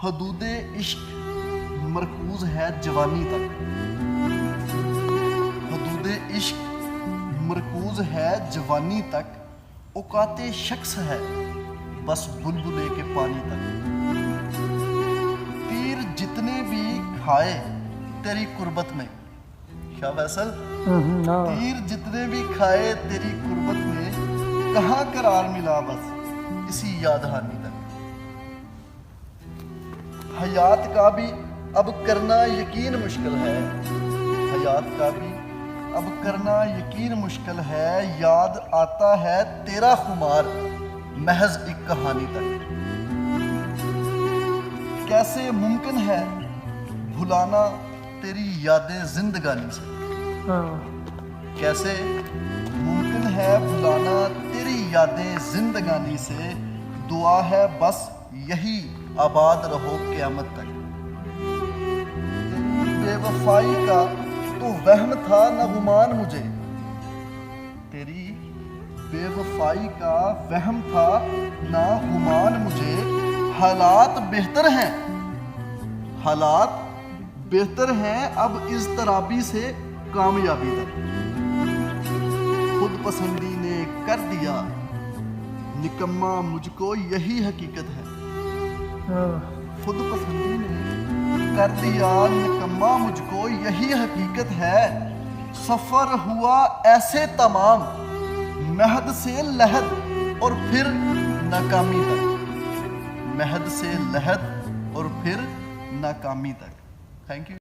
حدود عشق مرکوز ہے جوانی تک، حدود عشق مرکوز ہے جوانی تک، اوقات شخص ہے بس بلبلے کے پانی تک، تیر جتنے بھی کھائے تیری قربت میں، شاہ فیصل تیر جتنے بھی کھائے تیری قربت میں، کہاں قرار ملا بس اسی یاد دہانی تک، حیات کا بھی اب کرنا یقین مشکل ہے، حیات کا بھی اب کرنا یقین مشکل ہے، یاد آتا ہے تیرا خمار محض ایک کہانی تک، کیسے ممکن ہے بھلانا تیری یادیں زندگانی سے، کیسے ممکن ہے بھلانا تیری یادیں زندگانی سے، دعا ہے بس یہی آباد رہو قیامت تک، تیری بے وفائی کا تو وہم تھا نہ گمان مجھے، تیری بے وفائی کا وہم تھا نہ گمان مجھے، حالات بہتر ہیں، حالات بہتر ہیں اب اضطرابی سے کامیابی تک، خود پسندی نے کر دیا نکما مجھ کو یہی حقیقت ہے، خود پسندی نے کر دیا نکما مجھ کو یہی حقیقت ہے، سفر ہوا ایسے تمام مہد سے لحد اور پھر ناکامی تک، مہد سے لحد اور پھر ناکامی تک۔ Thank you.